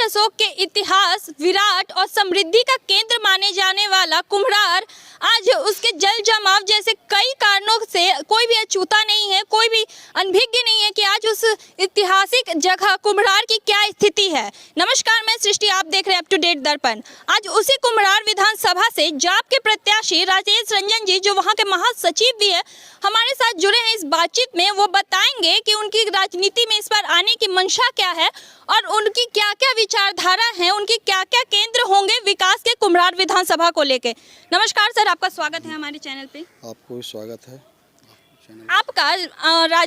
दशकों के इतिहास, विराट और समृद्धि का केंद्र माने जाने वाला कुम्हरार आज उसके जल जमाव जैसे कई कारणों से कोई भी अछूता नहीं है, कोई भी अनभिज्ञ नहीं है कि आज उस ऐतिहासिक जगह कुम्हरार की क्या स्थिति है। नमस्कार, मैं सृष्टि, आप देख रहे हैं अप टू डेट दर्पण। आज उसी कुम्हरार विधानसभा से जाप के प्रत्याशी राजेश रंजन जी, जो वहां के महासचिव भी है, हमारे साथ जुड़े हैं इस बातचीत में। वो बताएंगे कि उनकी राजनीति में इस बार आने की मंशा क्या है और उनकी क्या क्या विचारधारा है, उनकी क्या क्या केंद्र होंगे विकास के कुम्हरार विधानसभा को लेके। नमस्कार सर, आपका स्वागत है हमारे चैनल पे। आपको भी स्वागत है। आपका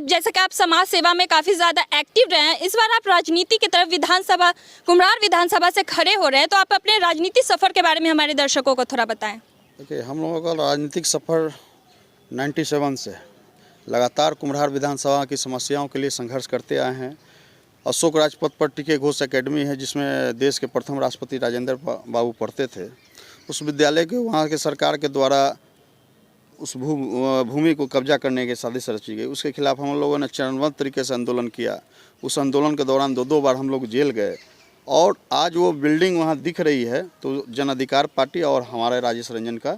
जैसे कि आप समाज सेवा में काफ़ी ज़्यादा एक्टिव रहे हैं, इस बार आप राजनीति की तरफ विधानसभा कुम्हरार विधानसभा से खड़े हो रहे हैं, तो आप अपने राजनीतिक सफ़र के बारे में हमारे दर्शकों को थोड़ा बताएं। देखिए, हम लोगों का राजनीतिक सफ़र 97 से लगातार कुम्हरार विधानसभा की समस्याओं के लिए संघर्ष करते आए हैं। अशोक राजपथ पर टिके घोष एकेडमी है, जिसमें देश के प्रथम राष्ट्रपति राजेंद्र बाबू पढ़ते थे। उस विद्यालय के वहाँ के सरकार के द्वारा उस भूमि को कब्जा करने की साजिश रची गई। उसके खिलाफ हम लोगों ने चरणबद्ध तरीके से आंदोलन किया। उस आंदोलन के दौरान दो बार हम लोग जेल गए और आज वो बिल्डिंग वहाँ दिख रही है, तो जन अधिकार पार्टी और हमारे राजेश रंजन का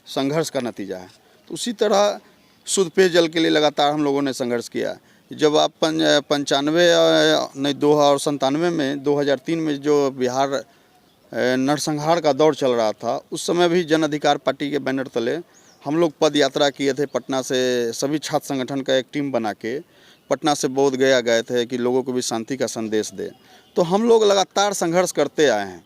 संघर्ष का नतीजा है। तो उसी तरह शुद्ध पेयजल के लिए लगातार हम लोगों ने संघर्ष किया। जब आप 2097 में 2003 में जो बिहार नरसंहार का दौर चल रहा था, उस समय भी जन अधिकार पार्टी के बैनर तले हम लोग पद यात्रा किए थे। पटना से सभी छात्र संगठन का एक टीम बना के पटना से बोध गया गए थे कि लोगों को भी शांति का संदेश दे। तो हम लोग लगातार संघर्ष करते आए हैं।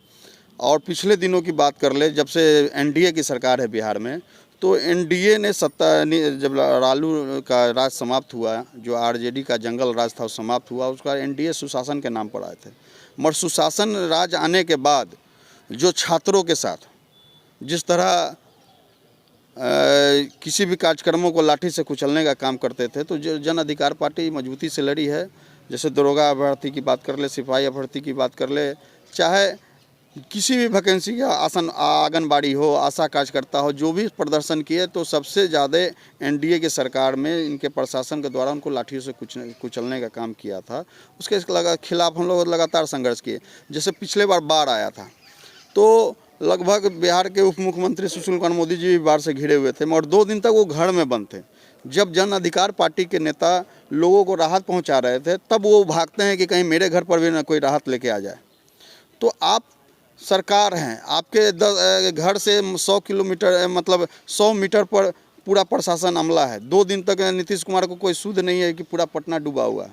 और पिछले दिनों की बात कर ले, जब से एनडीए की सरकार है बिहार में, तो एनडीए ने जब लालू का राज समाप्त हुआ, जो आरजेडी का जंगल राज था वो समाप्त हुआ, उसका एनडीए सुशासन के नाम पर आए थे। मगर सुशासन राज आने के बाद जो छात्रों के साथ जिस तरह किसी भी कार्यक्रमों को लाठी से कुचलने का काम करते थे, तो जो जन अधिकार पार्टी मजबूती से लड़ी है। जैसे दरोगा अभ्यर्थी की बात कर ले, सिपाही अभ्यर्थी की बात कर ले, चाहे किसी भी वैकेंसी का आंगनबाड़ी हो, आशा कार्यकर्ता हो, जो भी प्रदर्शन किए, तो सबसे ज़्यादा एनडीए की सरकार में इनके प्रशासन के द्वारा उनको लाठियों से कुचलने का काम किया था। उसके खिलाफ हम लोग लगातार संघर्ष किए। जैसे पिछले बार बाढ़ आया था, तो लगभग बिहार के उप मुख्यमंत्री सुशील कुमार मोदी जी भी बाढ़ से घिरे हुए थे, मगर 2 दिन तक वो घर में बंद थे। जब जन अधिकार पार्टी के नेता लोगों को राहत पहुंचा रहे थे, तब वो भागते हैं कि कहीं मेरे घर पर भी ना कोई राहत लेके आ जाए। तो आप सरकार हैं, आपके घर से 100 किलोमीटर मतलब 100 मीटर पर पूरा प्रशासन अमला है। 2 दिन तक नीतीश कुमार को कोई सुध नहीं है कि पूरा पटना डूबा हुआ है।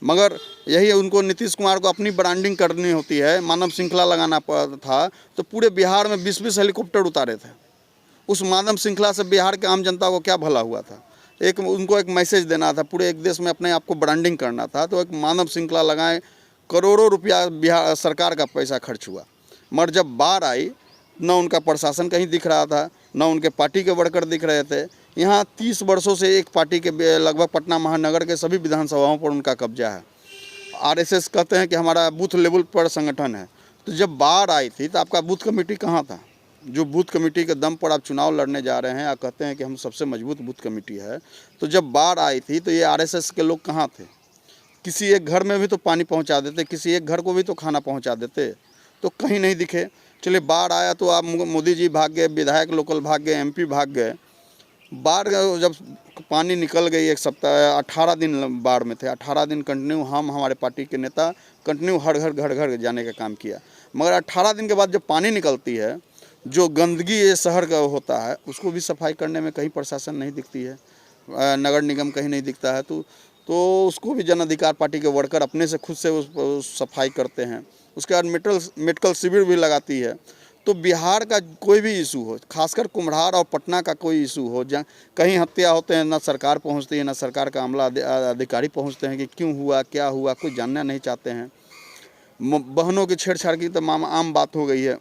मगर यही उनको नीतीश कुमार को अपनी ब्रांडिंग करनी होती है, मानव श्रृंखला लगाना था, तो पूरे बिहार में 20-20 हेलीकॉप्टर उतारे थे। उस मानव श्रृंखला से बिहार के आम जनता को क्या भला हुआ था? उनको एक मैसेज देना था, पूरे एक देश में अपने आप को ब्रांडिंग करना था, तो एक मानव श्रृंखला लगाएं। करोड़ों रुपया बिहार सरकार का पैसा खर्च हुआ। मगर जब बाढ़ आई, न उनका प्रशासन कहीं दिख रहा था, न उनके पार्टी के वर्कर दिख रहे थे। यहाँ 30 वर्षों से एक पार्टी के लगभग पटना महानगर के सभी विधानसभाओं पर उनका कब्जा है। आरएसएस कहते हैं कि हमारा बूथ लेवल पर संगठन है। तो जब बाढ़ आई थी, तो आपका बूथ कमेटी कहाँ था? जो बूथ कमेटी के दम पर आप चुनाव लड़ने जा रहे हैं, आप कहते हैं कि हम सबसे मजबूत बूथ कमेटी है। तो जब बाढ़ आई थी, तो ये आरएसएस के लोग कहाँ थे? किसी एक घर में भी तो पानी पहुँचा देते, किसी एक घर को भी तो खाना पहुँचा देते, तो कहीं नहीं दिखे। चलिए, बाढ़ आया तो आप मोदी जी भाग गए, विधायक लोकल भाग गए, एमपी भाग गए। बाढ़ जब पानी निकल गई, एक सप्ताह 18 दिन बाढ़ में थे। 18 दिन कंटिन्यू हमारे पार्टी के नेता कंटिन्यू हर घर जाने का काम किया। मगर 18 दिन के बाद जब पानी निकलती है, जो गंदगी ये शहर का होता है, उसको भी सफाई करने में कहीं प्रशासन नहीं दिखती है, नगर निगम कहीं नहीं दिखता है। तो उसको भी जन अधिकार पार्टी के वर्कर अपने से खुद से उस सफाई करते हैं। उसके बाद मेडिकल शिविर भी लगाती है। तो बिहार का कोई भी इशू हो, खासकर कुम्हरार और पटना का कोई इशू हो, जहाँ कहीं हत्या होते हैं, ना सरकार पहुंचती है, ना सरकार का अमला अधिकारी पहुंचते हैं कि क्यों हुआ, क्या हुआ, कोई जानना नहीं चाहते हैं। बहनों की छेड़छाड़ की तमाम आम बात हो गई है।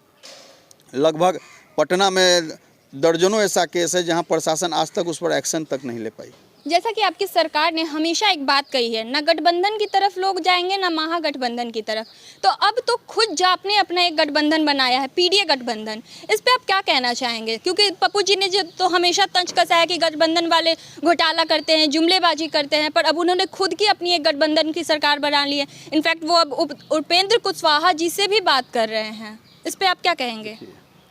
लगभग पटना में दर्जनों ऐसा केस है जहां प्रशासन आज तक उस पर एक्शन तक नहीं ले पाई। जैसा कि आपकी सरकार ने हमेशा एक बात कही है, ना गठबंधन की तरफ लोग जाएंगे ना महागठबंधन की तरफ, तो अब तो खुद जाप ने अपना एक गठबंधन बनाया है, पीडीए गठबंधन। इस पे आप क्या कहना चाहेंगे? क्योंकि पप्पू जी ने जो तो हमेशा तंज कसा है कि गठबंधन वाले घोटाला करते हैं, जुमलेबाजी करते हैं, पर अब उन्होंने खुद की अपनी एक गठबंधन की सरकार बना ली है। इनफैक्ट वो अब उपेंद्र कुशवाहा जी से भी बात कर रहे हैं। इस पे आप क्या कहेंगे?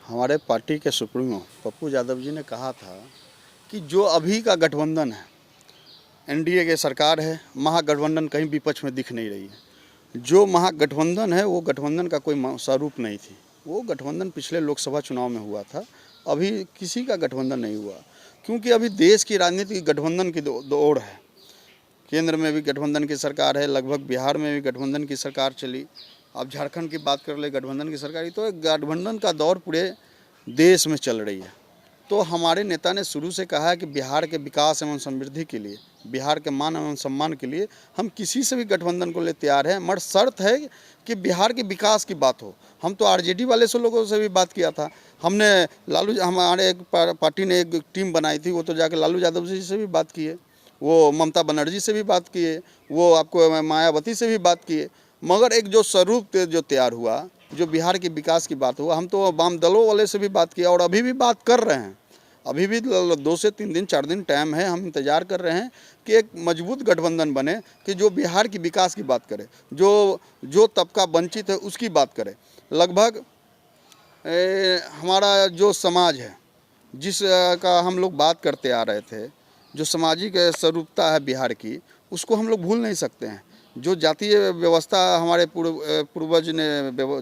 हमारे पार्टी के सुप्रीमो पप्पू यादव जी ने कहा था कि जो अभी का गठबंधन है, एनडीए की सरकार है, महागठबंधन कहीं विपक्ष में दिख नहीं रही है। जो महागठबंधन है वो गठबंधन का कोई स्वरूप नहीं थी। वो गठबंधन पिछले लोकसभा चुनाव में हुआ था, अभी किसी का गठबंधन नहीं हुआ, क्योंकि अभी देश की राजनीति गठबंधन की दौड़ है। केंद्र में भी गठबंधन की सरकार है, लगभग बिहार में भी गठबंधन की सरकार चली, अब झारखंड की बात कर ले गठबंधन की सरकार, तो गठबंधन का दौर पूरे देश में चल रही है। तो हमारे नेता ने शुरू से कहा है कि बिहार के विकास एवं समृद्धि के लिए, बिहार के मान एवं सम्मान के लिए हम किसी से भी गठबंधन को लिए तैयार हैं, मगर शर्त है कि बिहार के विकास की बात हो। हम तो आरजेडी वाले से लोगों से भी बात किया था, हमने हमारे एक पार्टी ने एक टीम बनाई थी, वो तो जाके लालू यादव जी से भी बात किए, वो ममता बनर्जी से भी बात किए, वो आपको मायावती से भी बात किए, मगर एक जो स्वरूप जो तैयार हुआ, जो बिहार के विकास की बात हुआ, हम तो वाम दलों वाले से भी बात किया और अभी भी बात कर रहे हैं। अभी भी 2 से 3 दिन 4 दिन टाइम है, हम इंतज़ार कर रहे हैं कि एक मजबूत गठबंधन बने कि जो बिहार की विकास की बात करे, जो तबका वंचित है उसकी बात करे। लगभग हमारा जो समाज है, जिस का हम लोग बात करते आ रहे थे, जो सामाजिक स्वरूपता है बिहार की, उसको हम लोग भूल नहीं सकते हैं। जो जातीय व्यवस्था हमारे पूर्वज ने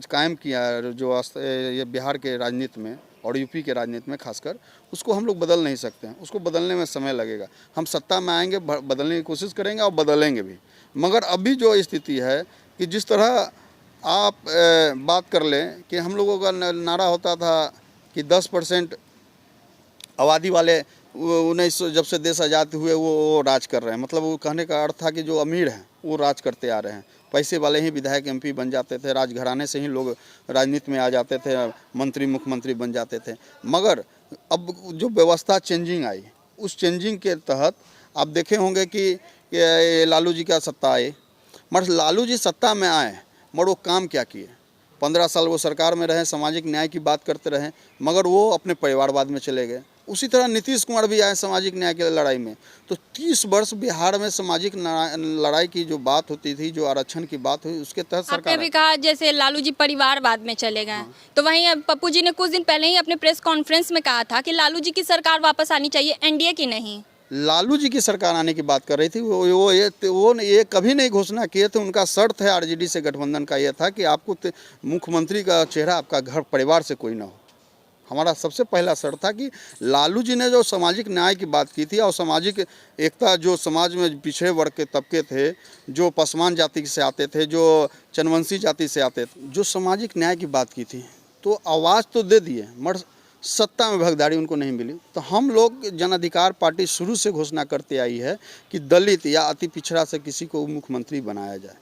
कायम किया है, जो ये बिहार के राजनीति में और यूपी के राजनीति में खासकर, उसको हम लोग बदल नहीं सकते हैं। उसको बदलने में समय लगेगा। हम सत्ता में आएंगे, बदलने की कोशिश करेंगे और बदलेंगे भी। मगर अभी जो स्थिति है कि जिस तरह आप बात कर लें कि हम लोगों का नारा होता था कि 10% आबादी वाले 1900 जब से देश आज़ाद हुए वो राज कर रहे हैं, मतलब वो कहने का अर्थ था कि जो अमीर हैं वो राज करते आ रहे हैं, पैसे वाले ही विधायक एमपी बन जाते थे, राजघराने से ही लोग राजनीति में आ जाते थे, मंत्री मुख्यमंत्री बन जाते थे। मगर अब जो व्यवस्था चेंजिंग आई, उस चेंजिंग के तहत आप देखे होंगे कि लालू जी का सत्ता आए, मगर लालू जी सत्ता में आए मगर वो काम क्या किए? 15 साल वो सरकार में रहे, सामाजिक न्याय की बात करते रहे, मगर वो अपने परिवारवाद में चले गए। उसी तरह नीतीश कुमार भी आए सामाजिक न्याय की लड़ाई में। तो 30 वर्ष बिहार में सामाजिक लड़ाई की जो बात होती थी, जो आरक्षण की बात हुई, उसके तहत सरकार आपने भी कहा जैसे लालू जी परिवारवाद में चले गए। तो वहीं पप्पू जी ने कुछ दिन पहले ही अपने प्रेस कॉन्फ्रेंस में कहा था कि लालू जी की सरकार वापस आनी चाहिए, एनडीए की नहीं। लालू जी की सरकार आने की बात कर रही थी। वो ये कभी नहीं घोषणा किए थे। उनका शर्त है आरजेडी से गठबंधन का यह था कि आपको मुख्यमंत्री का चेहरा आपका घर परिवार से कोई ना हो। हमारा सबसे पहला शर्त था कि लालू जी ने जो सामाजिक न्याय की बात की थी और सामाजिक एकता, जो समाज में पिछड़े वर्ग के तबके थे, जो पसमान जाति से आते थे, जो चनवंशी जाति से आते थे, जो सामाजिक न्याय की बात की थी, तो आवाज़ तो दे दिए मगर सत्ता में भागीदारी उनको नहीं मिली। तो हम लोग जन अधिकार पार्टी शुरू से घोषणा करते आई है कि दलित या अति पिछड़ा से किसी को मुख्यमंत्री बनाया जाए,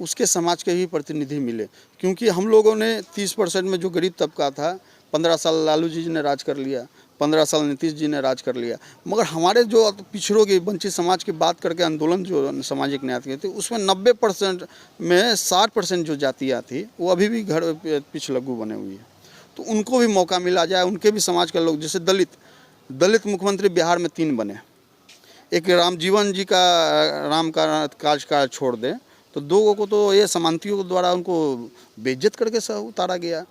उसके समाज के भी प्रतिनिधि मिले, क्योंकि हम लोगों ने 30% में जो गरीब तबका था, 15 साल लालू जी ने राज कर लिया, 15 साल नीतीश जी ने राज कर लिया, मगर हमारे जो पिछड़ों की वंचित समाज की बात करके आंदोलन जो सामाजिक न्याय की थी, उसमें 90% में 60% जो जातियाँ थी वो अभी भी घर पिछलग्गू बने हुई है। तो उनको भी मौका मिला जाए, उनके भी समाज के लोग, जैसे दलित मुख्यमंत्री बिहार में 3 बने, एक रामजीवन जी का राम का कार्यकाल छोड़ दें तो 2 को तो ये समांतियों के द्वारा उनको बेइज्जत करके उतारा गया।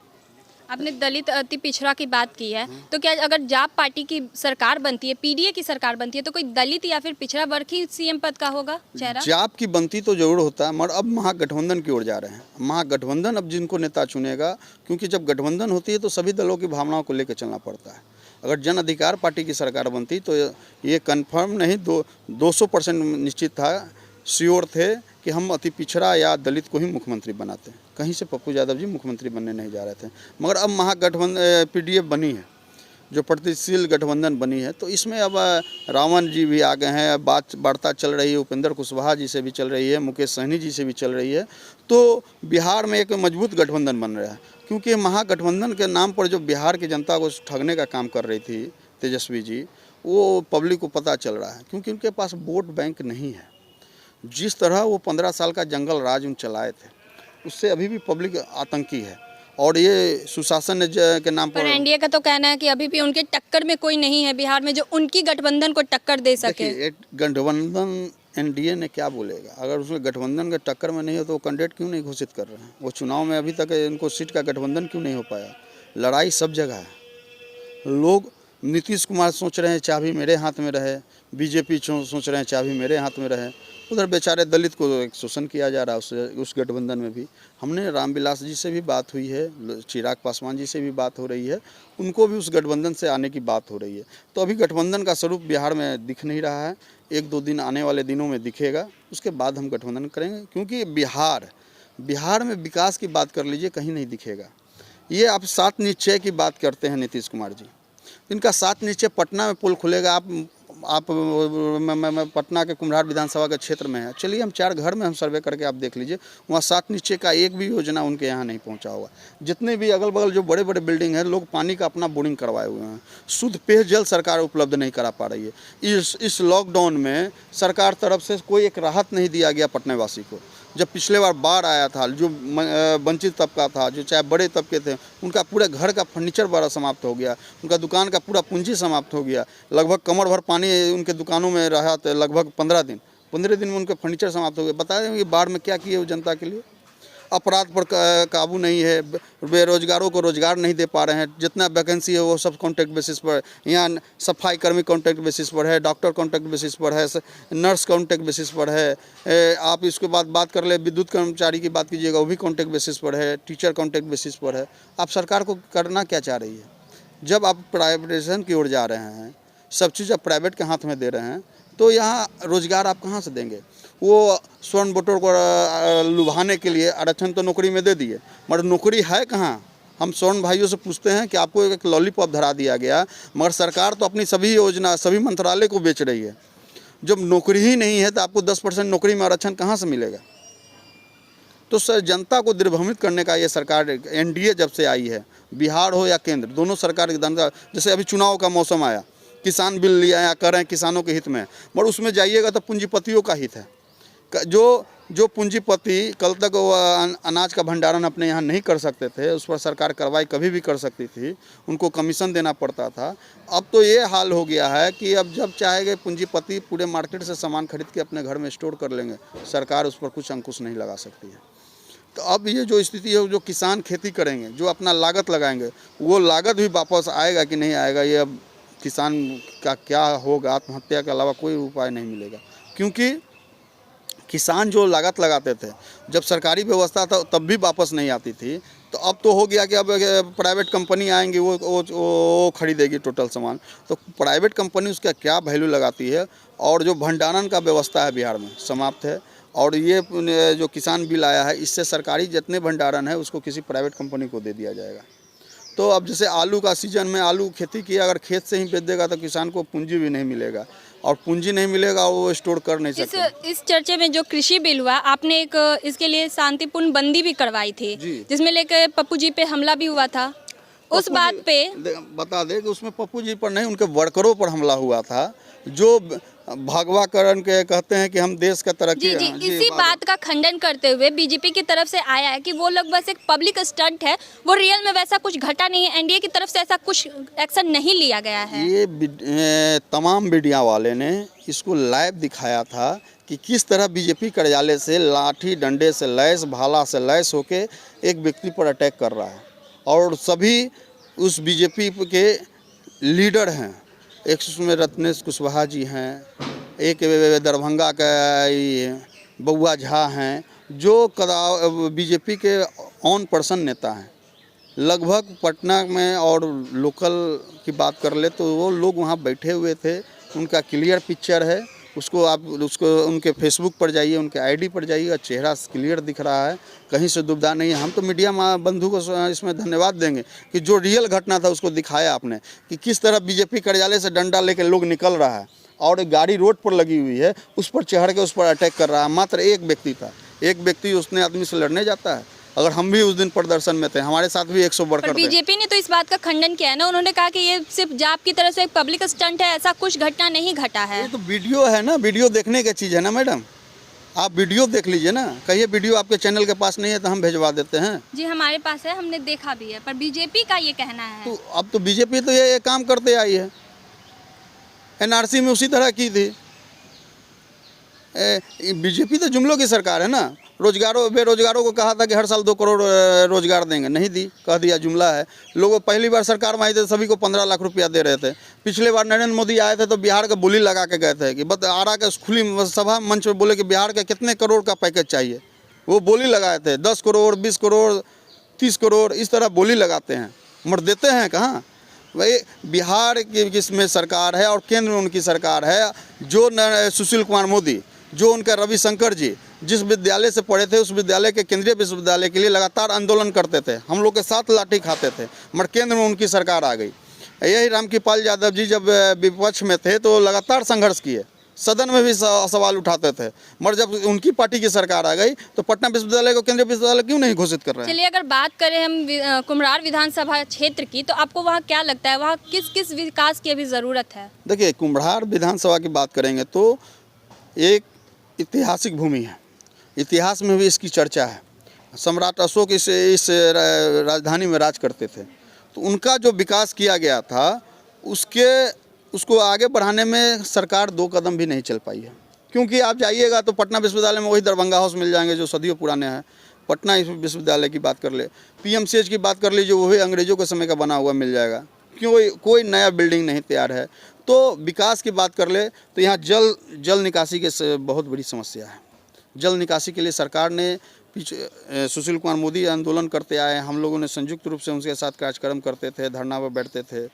आपने दलित अति पिछड़ा की बात की है, तो क्या अगर जाप पार्टी की सरकार बनती है, पीडीए की सरकार बनती है, तो कोई दलित या फिर पिछड़ा वर्ग ही सीएम पद का होगा चेहरा? जाप की बनती तो जरूर होता है, मगर अब महागठबंधन की ओर जा रहे हैं। महागठबंधन अब जिनको नेता चुनेगा, क्योंकि जब गठबंधन होती है तो सभी दलों की भावनाओं को लेकर चलना पड़ता है। अगर जन अधिकार पार्टी की सरकार बनती तो ये कन्फर्म नहीं 200% निश्चित था, श्योर थे कि हम अति पिछड़ा या दलित को ही मुख्यमंत्री बनाते हैं। कहीं से पप्पू यादव जी मुख्यमंत्री बनने नहीं जा रहे थे, मगर अब महागठबंधन पीडीए बनी है, जो प्रगतिशील गठबंधन बनी है, तो इसमें अब रावण जी भी आ गए हैं, वार्ता चल रही है, उपेंद्र कुशवाहा जी से भी चल रही है, मुकेश सहनी जी से भी चल रही है। तो बिहार में एक मजबूत गठबंधन बन रहा है, क्योंकि महागठबंधन के नाम पर जो बिहार की जनता को ठगने का काम कर रही थी तेजस्वी जी, वो पब्लिक को पता चल रहा है, क्योंकि उनके पास वोट बैंक नहीं है। जिस तरह वो 15 साल का जंगल राज उन चलाए थे, उससे अभी भी पब्लिक आतंकी है। और ये सुशासन के नाम पर पर एनडीए का तो कहना है कि अभी भी उनके टक्कर में कोई नहीं है बिहार में जो उनकी गठबंधन को टक्कर दे सके। देखिए, एक गठबंधन एनडीए ने क्या बोलेगा? अगर उसमें गठबंधन के टक्कर में नहीं हो तो वो कैंडिडेट क्यों नहीं घोषित कर रहे हैं? वो चुनाव में अभी तक इनको सीट का गठबंधन क्यों नहीं हो पाया? लड़ाई सब जगह है। लोग नीतीश कुमार सोच रहे हैं चाबी मेरे हाथ में रहे, बीजेपी सोच रहे हैं चाबी मेरे हाथ में रहे। उधर बेचारे दलित को एक शोषण किया जा रहा है उस गठबंधन में भी। हमने रामविलास जी से भी बात हुई है, चिराग पासवान जी से भी बात हो रही है, उनको भी उस गठबंधन से आने की बात हो रही है। तो अभी गठबंधन का स्वरूप बिहार में दिख नहीं रहा है। 1-2 दिन आने वाले दिनों में दिखेगा, उसके बाद हम गठबंधन करेंगे। क्योंकि बिहार में विकास की बात कर लीजिए, कहीं नहीं दिखेगा। ये आप 7 निश्चय की बात करते हैं नीतीश कुमार जी, इनका 7 निश्चय पटना में पुल खुलेगा। आप पटना के कुम्हरार विधानसभा के क्षेत्र में है, चलिए हम 4 घर में हम सर्वे करके आप देख लीजिए, वहाँ 7 निश्चय का एक भी योजना उनके यहाँ नहीं पहुँचा होगा। जितने भी अगल बगल जो बड़े बड़े बिल्डिंग हैं, लोग पानी का अपना बोरिंग करवाए हुए हैं। शुद्ध पेयजल सरकार उपलब्ध नहीं करा पा रही है। इस लॉकडाउन में सरकार तरफ से कोई एक राहत नहीं दिया गया पटनावासी को। जब पिछले बार बाढ़ आया था, जो वंचित तबका था, जो चाहे बड़े तबके थे, उनका पूरा घर का फर्नीचर बड़ा समाप्त हो गया, उनका दुकान का पूरा पूंजी समाप्त हो गया। लगभग कमर भर पानी उनके दुकानों में रहा था, लगभग 15 दिन में उनके फर्नीचर समाप्त हो गए। बता दें ये बाढ़ में क्या किए वो जनता के लिए? अपराध पर काबू नहीं है, बेरोजगारों को रोजगार नहीं दे पा रहे हैं। जितना वैकेंसी है वो सब कॉन्ट्रैक्ट बेसिस पर, यहाँ सफाई कर्मी कॉन्ट्रैक्ट बेसिस पर है, डॉक्टर कॉन्ट्रैक्ट बेसिस पर है, नर्स कॉन्ट्रैक्ट बेसिस पर है। आप इसके बाद बात कर ले, विद्युत कर्मचारी की बात कीजिएगा, वो भी कॉन्ट्रैक्ट बेसिस पर है, टीचर कॉन्ट्रैक्ट बेसिस पर है। आप सरकार को करना क्या चाह रही है? जब आप प्राइवेटाइजेशन की ओर जा रहे हैं, सब चीज़ आप प्राइवेट के हाथ में दे रहे हैं, तो यहाँ रोजगार आप कहाँ से देंगे? वो स्वर्ण वोटर को लुभाने के लिए आरक्षण तो नौकरी में दे दिए, मगर नौकरी है कहाँ? हम स्वर्ण भाइयों से पूछते हैं कि आपको एक लॉलीपॉप धरा दिया गया, मगर सरकार तो अपनी सभी योजना, सभी मंत्रालय को बेच रही है। जब नौकरी ही नहीं है तो आपको 10% नौकरी में आरक्षण कहाँ से मिलेगा? तो सर, जनता को दिग्भ्रमित करने का ये सरकार, एनडीए जब से आई है, बिहार हो या केंद्र, दोनों सरकार के धंधा। जैसे अभी चुनाव का मौसम आया, किसान बिल लिया या कर रहे हैं किसानों के हित में, मगर उसमें जाइएगा तो पूंजीपतियों का हित है। जो पूंजीपति कल तक वो अनाज का भंडारण अपने यहाँ नहीं कर सकते थे, उस पर सरकार कार्रवाई कभी भी कर सकती थी, उनको कमीशन देना पड़ता था। अब तो ये हाल हो गया है कि अब जब चाहेंगे पूंजीपति पूरे मार्केट से सामान खरीद के अपने घर में स्टोर कर लेंगे, सरकार उस पर कुछ अंकुश नहीं लगा सकती है। तो अब ये जो स्थिति है, जो किसान खेती करेंगे, जो अपना लागत लगाएंगे, वो लागत भी वापस आएगा कि नहीं आएगा, ये अब किसान का क्या होगा? आत्महत्या के अलावा कोई उपाय नहीं मिलेगा। क्योंकि किसान जो लागत लगाते थे, जब सरकारी व्यवस्था था तब भी वापस नहीं आती थी। तो अब तो हो गया कि अब प्राइवेट कंपनी आएंगी, वो खरीदेगी टोटल सामान। तो प्राइवेट कंपनी उसका क्या वैल्यू लगाती है? और जो भंडारण का व्यवस्था है बिहार में समाप्त है। और ये जो किसान बिल आया है, इससे सरकारी जितने भंडारण है उसको किसी प्राइवेट कंपनी को दे दिया जाएगा। तो अब जैसे आलू का सीजन में आलू खेती किया, अगर खेत से ही बेच देगा तो किसान को पूंजी भी नहीं मिलेगा, और पूंजी नहीं मिलेगा वो स्टोर कर नहीं सकता। इस चर्चे में जो कृषि बिल हुआ, आपने एक इसके लिए शांतिपूर्ण बंदी भी करवाई थी, जिसमें लेकर पप्पू जी पे हमला भी हुआ था। उस बात पे बता दें कि उसमें पप्पू जी पर नहीं, उनके वर्करों पर हमला हुआ था, जो भगवाकरण के कहते हैं कि हम देश का तरक्की। जी, इसी बात का खंडन करते हुए बीजेपी की तरफ से आया है कि वो लोग बस एक पब्लिक स्टंट है, वो रियल में वैसा कुछ घटा नहीं है, एनडीए की तरफ से ऐसा कुछ एक्शन नहीं लिया गया है। ये तमाम मीडिया वाले ने इसको लाइव दिखाया था कि किस तरह बीजेपी कार्यालय से लाठी डंडे से लैस, भाला से लैस होके एक व्यक्ति पर अटैक कर रहा है। और सभी उस बीजेपी के लीडर हैं, एक उसमें रत्नेश कुशवाहा जी हैं, एक दरभंगा का बउआ झा हैं, जो बीजेपी के ऑन पर्सन नेता हैं। लगभग पटना में और लोकल की बात कर ले तो वो लोग वहाँ बैठे हुए थे, उनका क्लियर पिक्चर है। उसको उनके फेसबुक पर जाइए, उनके आईडी पर जाइए, चेहरा क्लियर दिख रहा है, कहीं से दुविधा नहीं है। हम तो मीडिया बंधु को इसमें धन्यवाद देंगे कि जो रियल घटना था उसको दिखाया आपने, कि किस तरह बीजेपी कार्यालय से डंडा लेकर लोग निकल रहा है और गाड़ी रोड पर लगी हुई है, उस पर चढ़ के उस पर अटैक कर रहा है। मात्र एक व्यक्ति था, एक व्यक्ति उसने आदमी से लड़ने जाता है। अगर हम भी उस दिन प्रदर्शन में थे, हमारे साथ भी 100 पर वर्कर थे। बीजेपी ने तो इस बात का खंडन किया है ना, उन्होंने कहा कि ये सिर्फ जाप की तरफ से एक पब्लिक स्टंट है, ऐसा कुछ घटना नहीं घटा है। ये तो वीडियो है ना, वीडियो देखने की चीज़ है ना मैडम, आप वीडियो देख लीजिए ना। कहिए वीडियो आपके चैनल के पास नहीं है तो हम भिजवा देते हैं। जी हमारे पास है, हमने देखा भी है, पर बीजेपी का ये कहना है। तो अब तो बीजेपी तो ये काम करते आई है, एनआरसी में उसी तरह की थी। बीजेपी तो जुमलों की सरकार है ना। बेरोजगारों को कहा था कि हर साल 2 करोड़ रोजगार देंगे, नहीं दी, कह दिया जुमला है। लोगों पहली बार सरकार में आई थे सभी को 15 लाख रुपया दे रहे थे। पिछले बार नरेंद्र मोदी आए थे तो बिहार का बोली लगा के गए थे कि आरा के खुली सभा मंच में बोले कि बिहार के कितने करोड़ का पैकेज चाहिए। वो बोली लगाए थे 10 करोड़, 20 करोड़, 30 करोड़, इस तरह बोली लगाते हैं, मगर देते हैं कहाँ। भाई बिहार की किसमें सरकार है और केंद्र में उनकी सरकार है। जो सुशील कुमार मोदी, जो उनका रविशंकर जी जिस विद्यालय से पढ़े थे, उस विद्यालय के केंद्रीय विश्वविद्यालय के लिए लगातार आंदोलन करते थे, हम लोग के साथ लाठी खाते थे, मगर केंद्र में उनकी सरकार आ गई। यही रामकृपाल यादव जी जब विपक्ष में थे तो लगातार संघर्ष किए, सदन में भी सवाल उठाते थे, मगर जब उनकी पार्टी की सरकार आ गई तो पटना विश्वविद्यालय को केंद्रीय विश्वविद्यालय क्यों नहीं घोषित कर रहे हैं। चलिए अगर बात करें हम कुम्हरार विधानसभा क्षेत्र की, तो आपको वहाँ क्या लगता है, वहाँ किस किस विकास की अभी ज़रूरत है? देखिए, कुम्हरार विधानसभा की बात करेंगे तो एक ऐतिहासिक भूमि है, इतिहास में भी इसकी चर्चा है। सम्राट अशोक इस राजधानी में राज करते थे, तो उनका जो विकास किया गया था उसको आगे बढ़ाने में सरकार 2 कदम भी नहीं चल पाई है। क्योंकि आप जाइएगा तो पटना विश्वविद्यालय में वही दरभंगा हाउस मिल जाएंगे जो सदियों पुराने हैं। पटना विश्वविद्यालय की बात कर ले, पीएमसीएच की बात कर लीजिए, वही अंग्रेजों के समय का बना हुआ मिल जाएगा, कोई नया बिल्डिंग नहीं तैयार है। तो विकास की बात कर ले तो यहाँ जल निकासी के बहुत बड़ी समस्या है। जल निकासी के लिए सरकार ने सुशील कुमार मोदी आंदोलन करते आए, हम लोगों ने संयुक्त रूप से उनके साथ कार्यक्रम करते थे, धरना पर बैठते थे,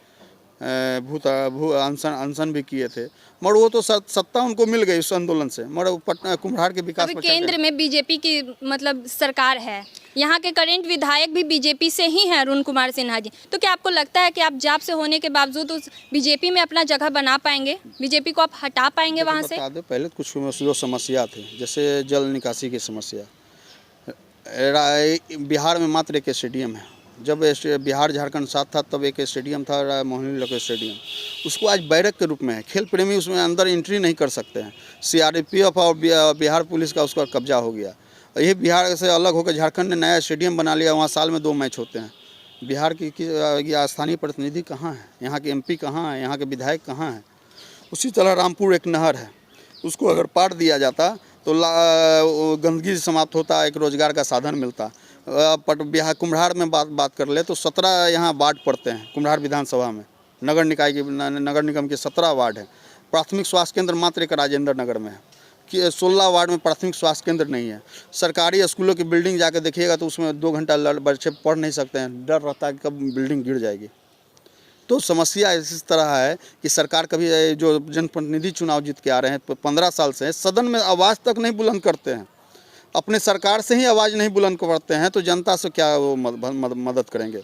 भू अनशन भी किए थे, मगर वो तो सत्ता उनको मिल गई उस आंदोलन से। मगर पटना कुम्हरार के विकास अभी केंद्र में बीजेपी की मतलब सरकार है, यहाँ के करंट विधायक भी बीजेपी से ही हैं, अरुण कुमार सिन्हा जी। तो क्या आपको लगता है कि आप जाप से होने के बावजूद उस बीजेपी में अपना जगह बना पाएंगे, बीजेपी को आप हटा पाएंगे वहाँ से? बता दें, पहले कुछ जो समस्या थी, जैसे जल निकासी की समस्या, बिहार में मात्र एक स्टेडियम है। जब बिहार झारखंड साथ था तब एक स्टेडियम था, मोहिनी लको स्टेडियम, उसको आज बैरक के रूप में है। खेल प्रेमी उसमें अंदर एंट्री नहीं कर सकते हैं। सीआरपीएफ और बिहार पुलिस का उसका कब्जा हो गया। ये बिहार से अलग होकर झारखंड ने नया स्टेडियम बना लिया, वहाँ साल में 2 मैच होते हैं। बिहार की स्थानीय प्रतिनिधि कहाँ है, यहाँ के एमपी कहाँ है, यहाँ के विधायक कहाँ हैं। उसी तरह रामपुर एक नहर है, उसको अगर पाट दिया जाता तो गंदगी समाप्त होता, एक रोजगार का साधन मिलता। बिहार कुम्हरार में बात कर ले तो 17 यहाँ वार्ड पड़ते हैं कुम्हरार विधानसभा में। नगर निगम के 17 वार्ड हैं। प्राथमिक स्वास्थ्य केंद्र मात्र एक राजेंद्र नगर में है कि 16 वार्ड में प्राथमिक स्वास्थ्य केंद्र नहीं है। सरकारी स्कूलों की बिल्डिंग जाकर देखिएगा तो उसमें 2 घंटा बच्चे पढ़ नहीं सकते हैं, डर रहता है कि कब बिल्डिंग गिर जाएगी। तो समस्या इस तरह है कि सरकार कभी जो जनप्रतिनिधि चुनाव जीत के आ रहे हैं 15 साल से सदन में आवाज़ तक नहीं बुलंद करते हैं, अपने सरकार से ही आवाज़ नहीं बुलंद करते हैं, तो जनता से क्या वो मदद करेंगे।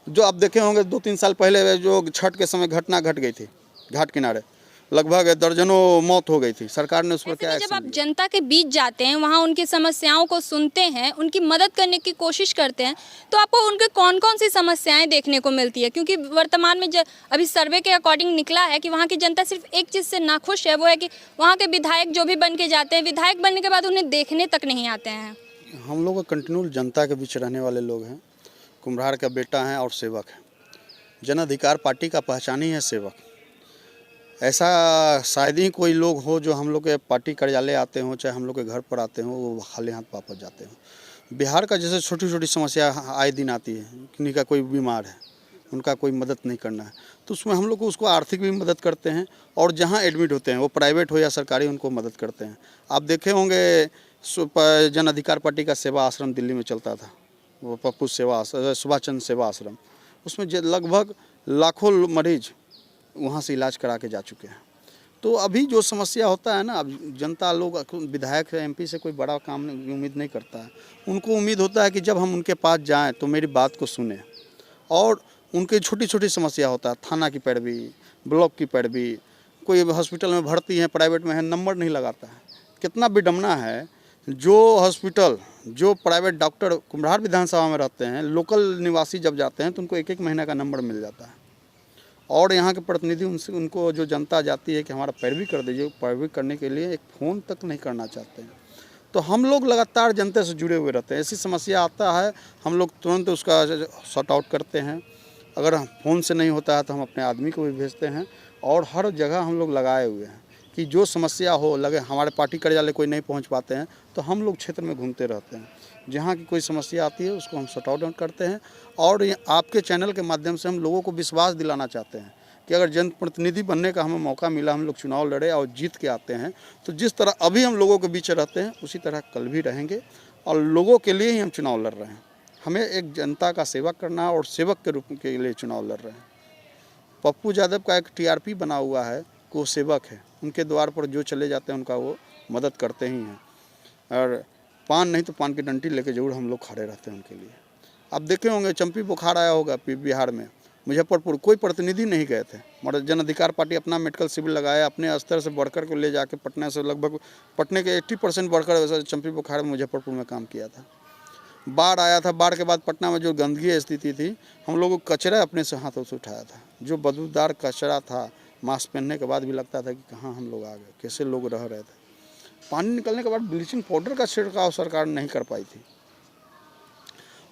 जो आप देखे होंगे 2-3 साल पहले जो छठ के समय घटना घट गई थी घाट किनारे, लगभग दर्जनों मौत हो गई थी, सरकार ने उस पर क्या जब आप जनता के बीच जाते हैं, वहाँ उनकी समस्याओं को सुनते हैं, उनकी मदद करने की कोशिश करते हैं, तो आपको उनके कौन कौन सी समस्याएं देखने को मिलती है? क्योंकि वर्तमान में अभी सर्वे के अकॉर्डिंग निकला है कि वहाँ की जनता सिर्फ एक चीज़ से नाखुश है, वो है कि वहाँ के विधायक जो भी बन के जाते हैं, विधायक बनने के बाद उन्हें देखने तक नहीं आते हैं। हम लोग कंटिन्यू जनता के बीच रहने वाले लोग हैं, कुम्हरार का बेटा हैं और सेवक हैं। जन अधिकार पार्टी का पहचान ही है सेवक। ऐसा शायद ही कोई लोग हो जो हम लोग के पार्टी कार्यालय आते हों, चाहे हम लोग के घर पर आते हों, वो खाली हाथ वापस जाते हों। बिहार का जैसे छोटी छोटी समस्या आए दिन आती है, किन्हीं का कोई बीमार है, उनका कोई मदद नहीं करना है, तो उसमें हम लोग उसको आर्थिक भी मदद करते हैं, और जहाँ एडमिट होते हैं वो प्राइवेट हो या सरकारी, उनको मदद करते हैं। आप देखे होंगे जन अधिकार पार्टी का सेवा आश्रम दिल्ली में चलता था, वो पप्पू सुभाष चंद्र सेवा आश्रम, उसमें लगभग लाखों मरीज वहाँ से इलाज करा के जा चुके हैं। तो अभी जो समस्या होता है ना, अब जनता लोग विधायक एमपी से कोई बड़ा काम उम्मीद नहीं करता है। उनको उम्मीद होता है कि जब हम उनके पास जाएं तो मेरी बात को सुने, और उनकी छोटी छोटी समस्या होता है, थाना की पैरवी, ब्लॉक की पैरवी, कोई हॉस्पिटल में भर्ती है, प्राइवेट में है, नंबर नहीं लगाता है। कितना विडम्बना है, जो हॉस्पिटल जो प्राइवेट डॉक्टर कुम्हरार विधानसभा में रहते हैं, लोकल निवासी जब जाते हैं तो उनको 1-1 महीने का नंबर मिल जाता है। और यहाँ के प्रतिनिधि उनसे, उनको जो जनता जाती है कि हमारा पैरवी कर दीजिए, पैरवी करने के लिए एक फ़ोन तक नहीं करना चाहते हैं। तो हम लोग लगातार जनता से जुड़े हुए रहते हैं। ऐसी समस्या आता है हम लोग तुरंत उसका सॉर्ट आउट करते हैं। अगर फ़ोन से नहीं होता है तो हम अपने आदमी को भी भेजते हैं, और हर जगह हम लोग लगाए हुए हैं कि जो समस्या हो, लगे हमारे पार्टी कार्यालय कोई नहीं पहुंच पाते हैं तो हम लोग क्षेत्र में घूमते रहते हैं। जहां की कोई समस्या आती है उसको हम सॉर्ट आउट करते हैं। और ये आपके चैनल के माध्यम से हम लोगों को विश्वास दिलाना चाहते हैं कि अगर जनप्रतिनिधि बनने का हमें मौका मिला, हम लोग चुनाव लड़े और जीत के आते हैं, तो जिस तरह अभी हम लोगों के बीच रहते हैं उसी तरह कल भी रहेंगे, और लोगों के लिए ही हम चुनाव लड़ रहे हैं। हमें एक जनता का सेवा करना है और सेवक के रूप के लिए चुनाव लड़ रहे हैं। पप्पू यादव का एक टीआरपी बना हुआ है कि वो सेवक है, उनके द्वार पर जो चले जाते हैं उनका वो मदद करते ही हैं, और पान नहीं तो पान की डंडी लेके जरूर हम लोग खड़े रहते हैं उनके लिए। आप देखे होंगे चंपी बुखार आया होगा बिहार में, मुजफ्फरपुर कोई प्रतिनिधि नहीं गए थे, मगर जन अधिकार पार्टी अपना मेडिकल शिविर लगाया, अपने स्तर से बढ़कर को ले जाके पटना से लगभग पटने के 80% बढ़कर चंपी बुखार में मुजफ्फरपुर में काम किया था। बाढ़ आया था, बाढ़ के बाद पटना में जो गंदगी स्थिति थी, हम लोगों को कचरा अपने से हाथों से उठाया था। जो बदबूदार कचरा था, मास्क पहनने के बाद भी लगता था कि कहाँ हम लोग आ गए, कैसे लोग रह रहे थे। पानी निकलने के बाद ब्लीचिंग पाउडर का छिड़काव सरकार नहीं कर पाई थी।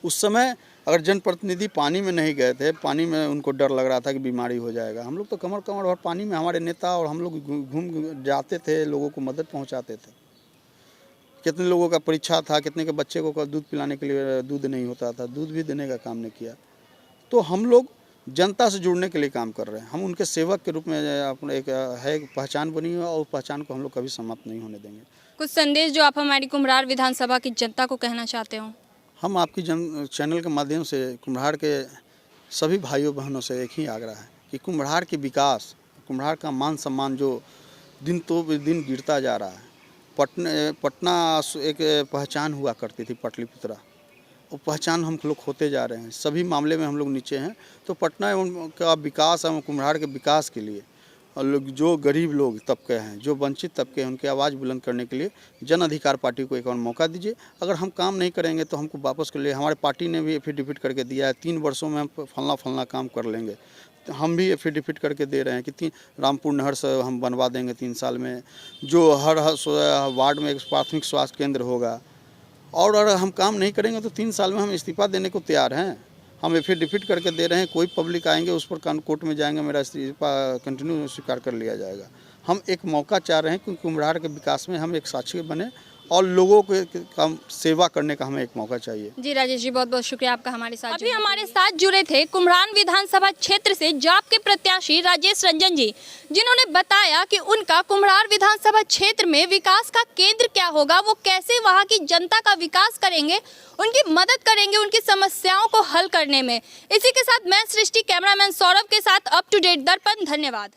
उस समय अगर जनप्रतिनिधि पानी में नहीं गए थे, पानी में उनको डर लग रहा था कि बीमारी हो जाएगा, हम लोग तो कमर कमर और पानी में हमारे नेता और हम लोग घूम जाते थे, लोगों को मदद पहुँचाते थे। कितने लोगों का परीक्षा था, कितने के बच्चे को दूध पिलाने के लिए दूध नहीं होता था, दूध भी देने का काम नहीं किया। तो हम लोग जनता से जुड़ने के लिए काम कर रहे हैं। हम उनके सेवक के रूप में अपने एक पहचान बनी है, और पहचान को हम लोग कभी समाप्त नहीं होने देंगे। कुछ संदेश जो आप हमारी कुम्हरार विधानसभा की जनता को कहना चाहते हो? हम आपकी चैनल के माध्यम से कुम्हरार के सभी भाइयों बहनों से एक ही आग्रह है कि कुम्हरार के विकास, कुम्हरार का मान सम्मान जो दिन तो दिन गिरता जा रहा है। पटना एक पहचान हुआ करती थी, पटलिपुत्रा, वो पहचान हम लोग खोते जा रहे हैं। सभी मामले में हम लोग नीचे हैं। तो पटना का विकास और कुम्हरार के विकास के लिए, और लोग जो गरीब लोग तबके हैं, जो वंचित तबके हैं, उनकी आवाज़ बुलंद करने के लिए जन अधिकार पार्टी को एक और मौका दीजिए। अगर हम काम नहीं करेंगे तो हमको वापस कर लिए। हमारे पार्टी ने भी एफिडेविट करके दिया है, 3 वर्षों में हम फलना काम कर लेंगे। तो हम भी एफिडेविट करके दे रहे हैं कि रामपुर नहर से हम बनवा देंगे 3 साल में। जो हर वार्ड में एक प्राथमिक स्वास्थ्य केंद्र होगा। और अगर हम काम नहीं करेंगे तो 3 साल में हम इस्तीफा देने को तैयार हैं। हम एफिडेविट करके दे रहे हैं। कोई पब्लिक आएंगे उस पर कोर्ट में जाएंगे, मेरा इस्तीफा कंटिन्यू स्वीकार कर लिया जाएगा। हम एक मौका चाह रहे हैं कि कुम्हरार के विकास में हम एक साक्षी बने, और लोगों के काम सेवा करने का हमें एक मौका चाहिए। जी राजेश जी, बहुत बहुत शुक्रिया आपका हमारे साथ। अभी हमारे साथ जुड़े थे कुम्हरार विधानसभा क्षेत्र से जाप के प्रत्याशी राजेश रंजन जी, जिन्होंने बताया कि उनका कुम्हरार विधानसभा क्षेत्र में विकास का केंद्र क्या होगा, वो कैसे वहां की जनता का विकास करेंगे, उनकी मदद करेंगे उनकी समस्याओं को हल करने में। इसी के साथ मैं सृष्टि, कैमरामैन सौरभ के साथ अप टू डेट दर्पण। धन्यवाद।